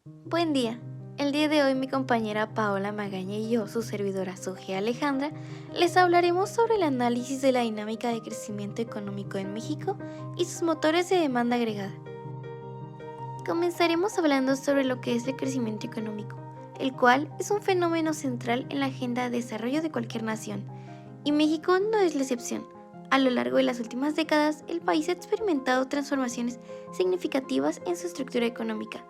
Buen día. El día de hoy mi compañera Paola Magaña y yo, su servidora Sofía Alejandra, les hablaremos sobre el análisis de la dinámica de crecimiento económico en México y sus motores de demanda agregada. Comenzaremos hablando sobre lo que es el crecimiento económico, el cual es un fenómeno central en la agenda de desarrollo de cualquier nación, y México no es la excepción. A lo largo de las últimas décadas, el país ha experimentado transformaciones significativas en su estructura económica,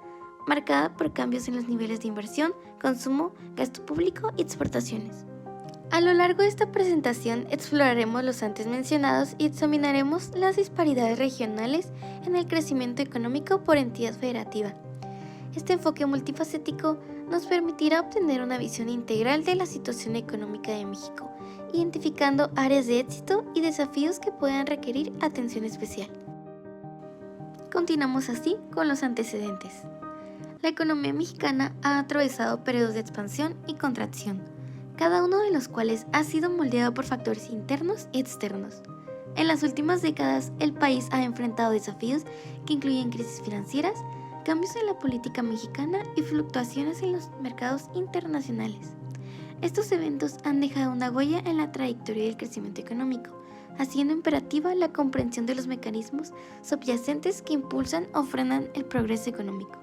marcada por cambios en los niveles de inversión, consumo, gasto público y exportaciones. A lo largo de esta presentación exploraremos los antes mencionados y examinaremos las disparidades regionales en el crecimiento económico por entidad federativa. Este enfoque multifacético nos permitirá obtener una visión integral de la situación económica de México, identificando áreas de éxito y desafíos que puedan requerir atención especial. Continuamos así con los antecedentes. La economía mexicana ha atravesado periodos de expansión y contracción, cada uno de los cuales ha sido moldeado por factores internos y externos. En las últimas décadas, el país ha enfrentado desafíos que incluyen crisis financieras, cambios en la política mexicana y fluctuaciones en los mercados internacionales. Estos eventos han dejado una huella en la trayectoria del crecimiento económico, haciendo imperativa la comprensión de los mecanismos subyacentes que impulsan o frenan el progreso económico.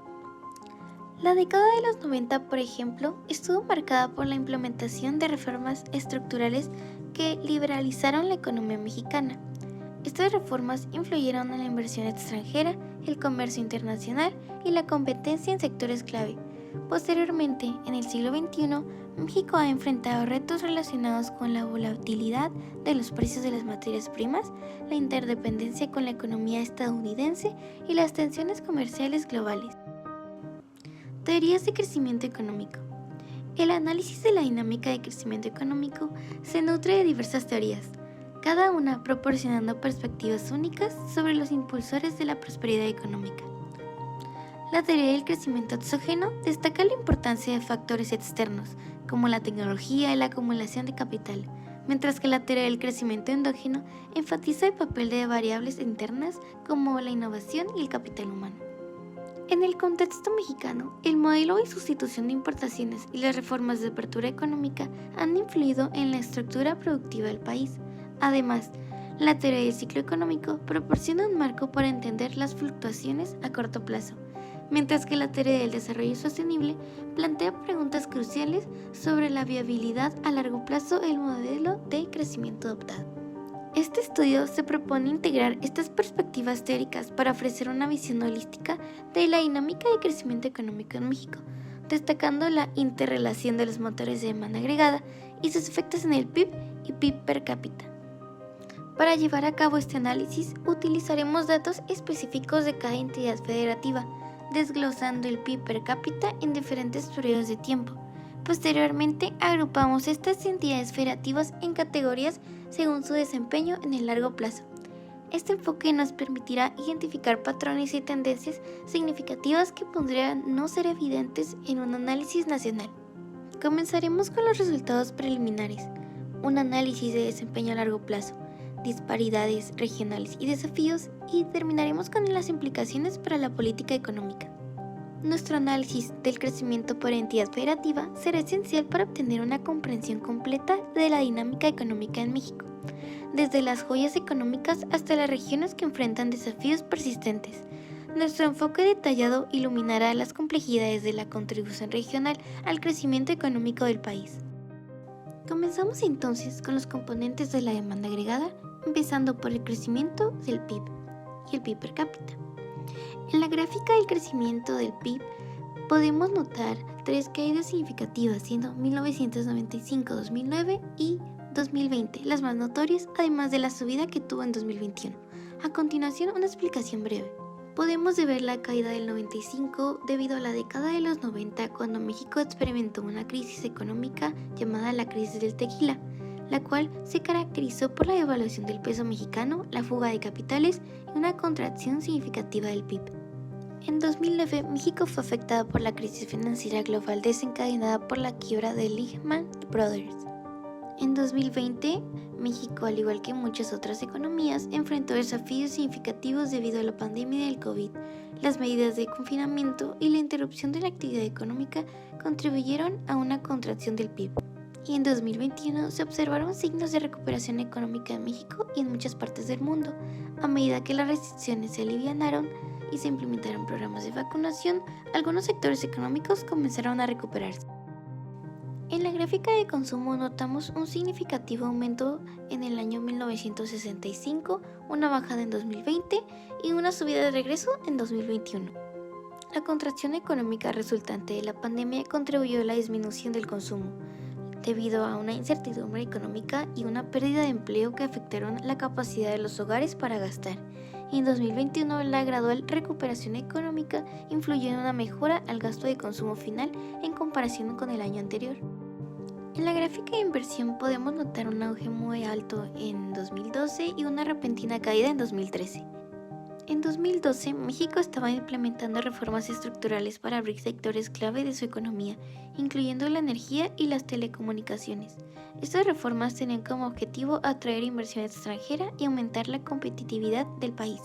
La década de los 90, por ejemplo, estuvo marcada por la implementación de reformas estructurales que liberalizaron la economía mexicana. Estas reformas influyeron en la inversión extranjera, el comercio internacional y la competencia en sectores clave. Posteriormente, en el siglo XXI, México ha enfrentado retos relacionados con la volatilidad de los precios de las materias primas, la interdependencia con la economía estadounidense y las tensiones comerciales globales. Teorías de crecimiento económico. El análisis de la dinámica de crecimiento económico se nutre de diversas teorías, cada una proporcionando perspectivas únicas sobre los impulsores de la prosperidad económica. La teoría del crecimiento exógeno destaca la importancia de factores externos, como la tecnología y la acumulación de capital, mientras que la teoría del crecimiento endógeno enfatiza el papel de variables internas como la innovación y el capital humano. En el contexto mexicano, el modelo de sustitución de importaciones y las reformas de apertura económica han influido en la estructura productiva del país. Además, la teoría del ciclo económico proporciona un marco para entender las fluctuaciones a corto plazo, mientras que la teoría del desarrollo sostenible plantea preguntas cruciales sobre la viabilidad a largo plazo del modelo de crecimiento adoptado. Este estudio se propone integrar estas perspectivas teóricas para ofrecer una visión holística de la dinámica de crecimiento económico en México, destacando la interrelación de los motores de demanda agregada y sus efectos en el PIB y PIB per cápita. Para llevar a cabo este análisis, utilizaremos datos específicos de cada entidad federativa, desglosando el PIB per cápita en diferentes periodos de tiempo. Posteriormente, agrupamos estas entidades federativas en categorías según su desempeño en el largo plazo. Este enfoque nos permitirá identificar patrones y tendencias significativas que podrían no ser evidentes en un análisis nacional. Comenzaremos con los resultados preliminares, un análisis de desempeño a largo plazo, disparidades regionales y desafíos, y terminaremos con las implicaciones para la política económica. Nuestro análisis del crecimiento por entidad federativa será esencial para obtener una comprensión completa de la dinámica económica en México, desde las joyas económicas hasta las regiones que enfrentan desafíos persistentes. Nuestro enfoque detallado iluminará las complejidades de la contribución regional al crecimiento económico del país. Comenzamos entonces con los componentes de la demanda agregada, empezando por el crecimiento del PIB y el PIB per cápita. En la gráfica del crecimiento del PIB podemos notar tres caídas significativas, siendo 1995, 2009 y 2020 las más notorias, además de la subida que tuvo en 2021. A continuación, una explicación breve. Podemos ver la caída del 95 debido a la década de los 90, cuando México experimentó una crisis económica llamada la crisis del tequila, la cual se caracterizó por la devaluación del peso mexicano, la fuga de capitales y una contracción significativa del PIB. En 2009, México fue afectado por la crisis financiera global desencadenada por la quiebra de Lehman Brothers. En 2020, México, al igual que muchas otras economías, enfrentó desafíos significativos debido a la pandemia del COVID. Las medidas de confinamiento y la interrupción de la actividad económica contribuyeron a una contracción del PIB. Y en 2021 se observaron signos de recuperación económica en México y en muchas partes del mundo. A medida que las restricciones se alivianaron y se implementaron programas de vacunación, algunos sectores económicos comenzaron a recuperarse. En la gráfica de consumo notamos un significativo aumento en el año 1965, una bajada en 2020 y una subida de regreso en 2021. La contracción económica resultante de la pandemia contribuyó a la disminución del consumo, debido a una incertidumbre económica y una pérdida de empleo que afectaron la capacidad de los hogares para gastar. Y en 2021 la gradual recuperación económica influyó en una mejora al gasto de consumo final en comparación con el año anterior. En la gráfica de inversión podemos notar un auge muy alto en 2012 y una repentina caída en 2013. En 2012, México estaba implementando reformas estructurales para abrir sectores clave de su economía, incluyendo la energía y las telecomunicaciones. Estas reformas tenían como objetivo atraer inversión extranjera y aumentar la competitividad del país.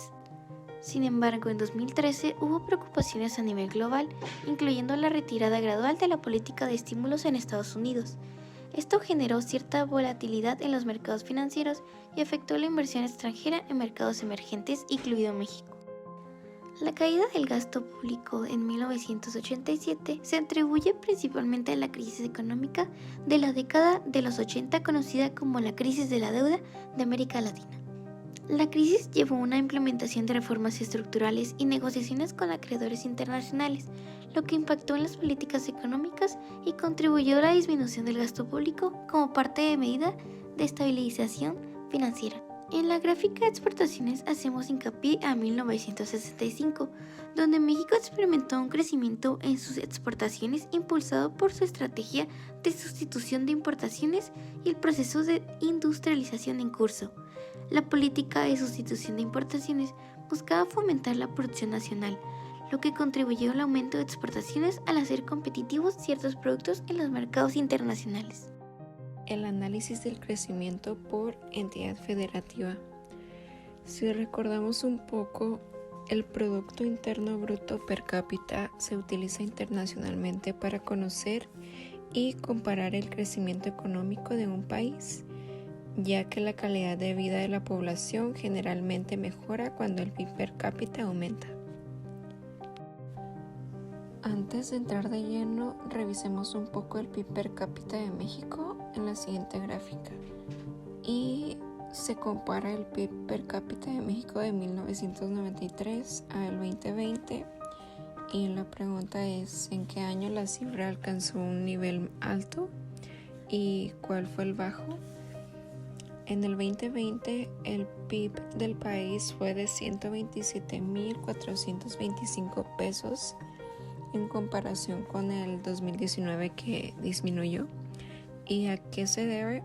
Sin embargo, en 2013 hubo preocupaciones a nivel global, incluyendo la retirada gradual de la política de estímulos en Estados Unidos. Esto generó cierta volatilidad en los mercados financieros y afectó la inversión extranjera en mercados emergentes, incluido México. La caída del gasto público en 1987 se atribuye principalmente a la crisis económica de la década de los 80, conocida como la crisis de la deuda de América Latina. La crisis llevó a una implementación de reformas estructurales y negociaciones con acreedores internacionales, lo que impactó en las políticas económicas y contribuyó a la disminución del gasto público como parte de medida de estabilización financiera. En la gráfica de exportaciones hacemos hincapié a 1965, donde México experimentó un crecimiento en sus exportaciones impulsado por su estrategia de sustitución de importaciones y el proceso de industrialización en curso. La política de sustitución de importaciones buscaba fomentar la producción nacional, lo que contribuyó al aumento de exportaciones al hacer competitivos ciertos productos en los mercados internacionales. El análisis del crecimiento por entidad federativa. Si recordamos un poco, el Producto Interno Bruto per cápita se utiliza internacionalmente para conocer y comparar el crecimiento económico de un país, ya que la calidad de vida de la población generalmente mejora cuando el PIB per cápita aumenta. Antes de entrar de lleno, revisemos un poco el PIB per cápita de México en la siguiente gráfica. Y se compara el PIB per cápita de México de 1993 al 2020. Y la pregunta es, ¿en qué año la cifra alcanzó un nivel alto y cuál fue el bajo? En el 2020, el PIB del país fue de 127,425 pesos en comparación con el 2019, que disminuyó. ¿Y a qué se debe?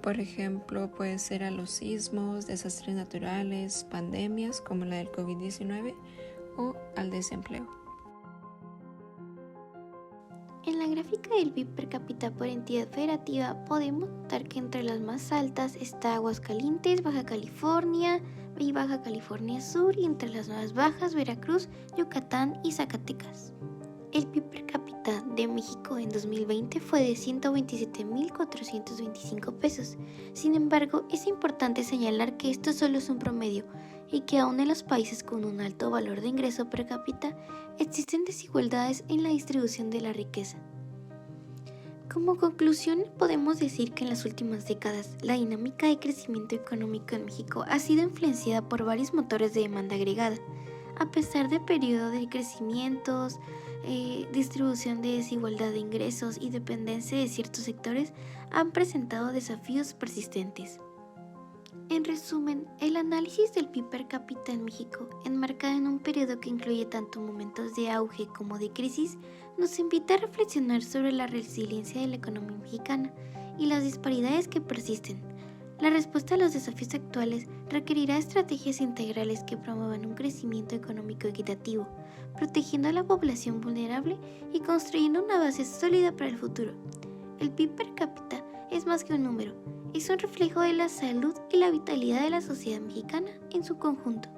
Por ejemplo, puede ser a los sismos, desastres naturales, pandemias como la del COVID-19 o al desempleo. En la gráfica del PIB per cápita por entidad federativa podemos notar que entre las más altas está Aguascalientes, Baja California y Baja California Sur, y entre las más bajas Veracruz, Yucatán y Zacatecas. El PIB per cápita de México en 2020 fue de 127,425 pesos. Sin embargo, es importante señalar que esto solo es un promedio y que aún en los países con un alto valor de ingreso per cápita existen desigualdades en la distribución de la riqueza. Como conclusión, podemos decir que en las últimas décadas la dinámica de crecimiento económico en México ha sido influenciada por varios motores de demanda agregada. A pesar de periodos de crecimientos, distribución de desigualdad de ingresos y dependencia de ciertos sectores, han presentado desafíos persistentes. En resumen, el análisis del PIB per cápita en México, enmarcado en un periodo que incluye tanto momentos de auge como de crisis, nos invita a reflexionar sobre la resiliencia de la economía mexicana y las disparidades que persisten. La respuesta a los desafíos actuales requerirá estrategias integrales que promuevan un crecimiento económico equitativo, protegiendo a la población vulnerable y construyendo una base sólida para el futuro. El PIB per cápita es más que un número, es un reflejo de la salud y la vitalidad de la sociedad mexicana en su conjunto.